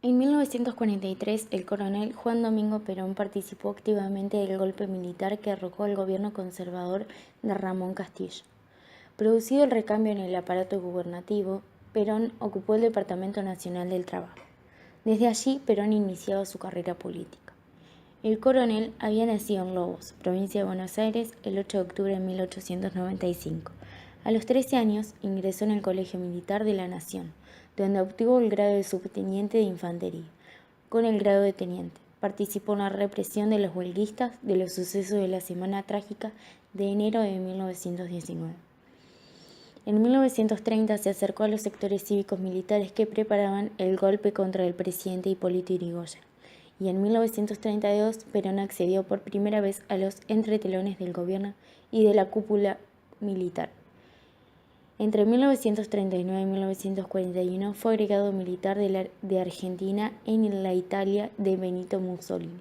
En 1943, el coronel Juan Domingo Perón participó activamente del golpe militar que derrocó al gobierno conservador de Ramón Castillo. Producido el recambio en el aparato gubernativo, Perón ocupó el Departamento Nacional del Trabajo. Desde allí, Perón iniciaba su carrera política. El coronel había nacido en Lobos, provincia de Buenos Aires, el 8 de octubre de 1895. A los 13 años ingresó en el Colegio Militar de la Nación, donde obtuvo el grado de subteniente de infantería. Con el grado de teniente, participó en la represión de los huelguistas de los sucesos de la Semana Trágica de enero de 1919. En 1930 se acercó a los sectores cívicos militares que preparaban el golpe contra el presidente Hipólito Yrigoyen, y en 1932 Perón accedió por primera vez a los entretelones del gobierno y de la cúpula militar. Entre 1939 y 1941 fue agregado militar de Argentina en la Italia de Benito Mussolini.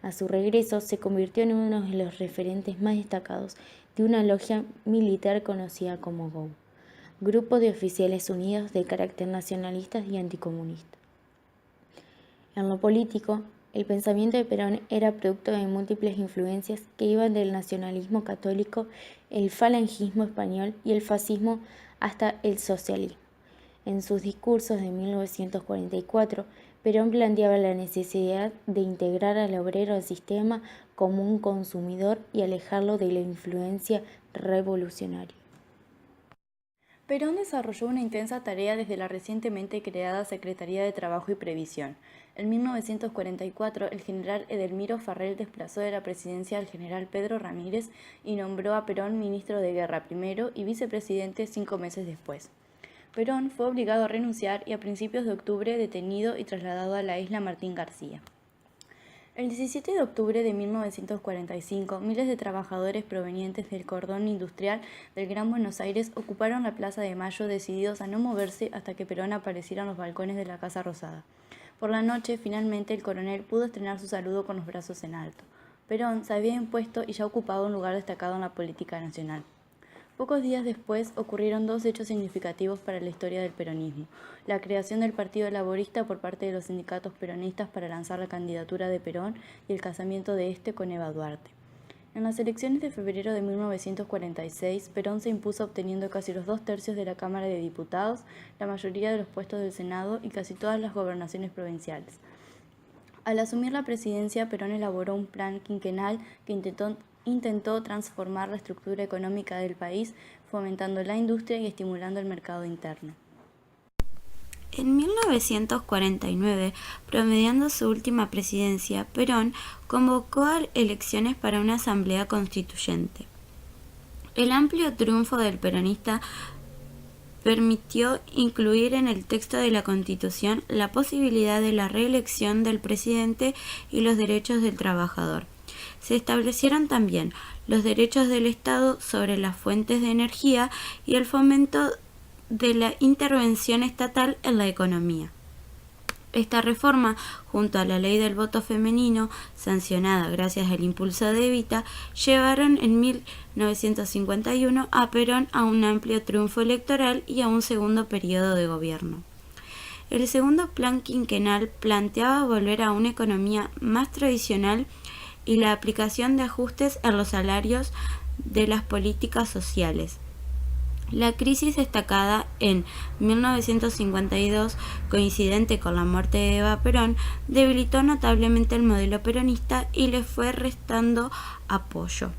A su regreso se convirtió en uno de los referentes más destacados de una logia militar conocida como GOU, Grupo de Oficiales Unidos de carácter nacionalistas y anticomunista. En lo político, el pensamiento de Perón era producto de múltiples influencias que iban del nacionalismo católico, el falangismo español y el fascismo hasta el socialismo. En sus discursos de 1944, Perón planteaba la necesidad de integrar al obrero al sistema como un consumidor y alejarlo de la influencia revolucionaria. Perón desarrolló una intensa tarea desde la recientemente creada Secretaría de Trabajo y Previsión. En 1944, el general Edelmiro Farrell desplazó de la presidencia al general Pedro Ramírez y nombró a Perón ministro de Guerra primero y vicepresidente 5 meses después. Perón fue obligado a renunciar y a principios de octubre detenido y trasladado a la isla Martín García. El 17 de octubre de 1945, miles de trabajadores provenientes del cordón industrial del Gran Buenos Aires ocuparon la Plaza de Mayo decididos a no moverse hasta que Perón apareciera en los balcones de la Casa Rosada. Por la noche, finalmente, el coronel pudo estrenar su saludo con los brazos en alto. Perón se había impuesto y ya ocupaba un lugar destacado en la política nacional. Pocos días después ocurrieron dos hechos significativos para la historia del peronismo: la creación del Partido Laborista por parte de los sindicatos peronistas para lanzar la candidatura de Perón y el casamiento de este con Eva Duarte. En las elecciones de febrero de 1946, Perón se impuso obteniendo casi los 2/3 de la Cámara de Diputados, la mayoría de los puestos del Senado y casi todas las gobernaciones provinciales. Al asumir la presidencia, Perón elaboró un plan quinquenal que intentó transformar la estructura económica del país, fomentando la industria y estimulando el mercado interno. En 1949, promediando su última presidencia, Perón convocó a elecciones para una asamblea constituyente. El amplio triunfo del peronista permitió incluir en el texto de la Constitución la posibilidad de la reelección del presidente y los derechos del trabajador. Se establecieron también los derechos del Estado sobre las fuentes de energía y el fomento de la intervención estatal en la economía. Esta reforma, junto a la ley del voto femenino, sancionada gracias al impulso de Evita, llevaron en 1951 a Perón a un amplio triunfo electoral y a un segundo periodo de gobierno. El segundo plan quinquenal planteaba volver a una economía más tradicional y la aplicación de ajustes en los salarios de las políticas sociales. La crisis destacada en 1952, coincidente con la muerte de Eva Perón, debilitó notablemente el modelo peronista y le fue restando apoyo.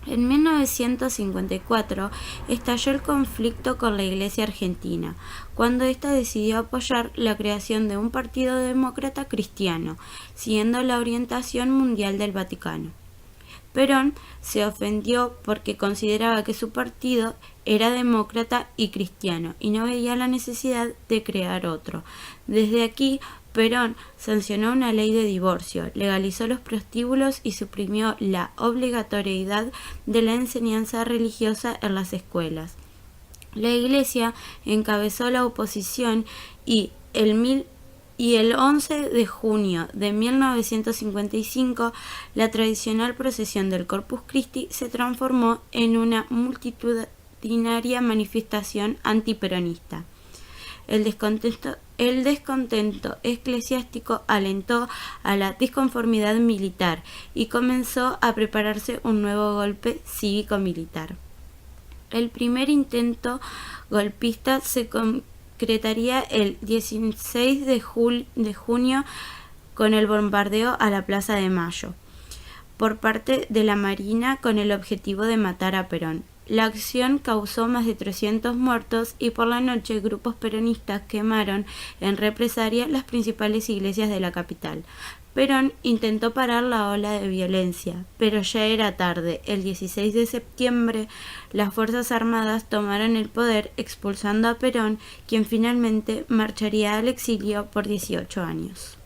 En 1954 estalló el conflicto con la Iglesia argentina, cuando ésta decidió apoyar la creación de un partido demócrata cristiano, siguiendo la orientación mundial del Vaticano. Perón se ofendió porque consideraba que su partido era demócrata y cristiano y no veía la necesidad de crear otro. Desde aquí, Perón sancionó una ley de divorcio, legalizó los prostíbulos y suprimió la obligatoriedad de la enseñanza religiosa en las escuelas. La Iglesia encabezó la oposición y el 11 de junio de 1955, la tradicional procesión del Corpus Christi se transformó en una multitudinaria manifestación antiperonista. El descontento El descontento eclesiástico alentó a la disconformidad militar y comenzó a prepararse un nuevo golpe cívico-militar. El primer intento golpista se concretaría el 16 de junio con el bombardeo a la Plaza de Mayo por parte de la Marina con el objetivo de matar a Perón. La acción causó más de 300 muertos y por la noche grupos peronistas quemaron en represalia las principales iglesias de la capital. Perón intentó parar la ola de violencia, pero ya era tarde. El 16 de septiembre, las Fuerzas Armadas tomaron el poder expulsando a Perón, quien finalmente marcharía al exilio por 18 años.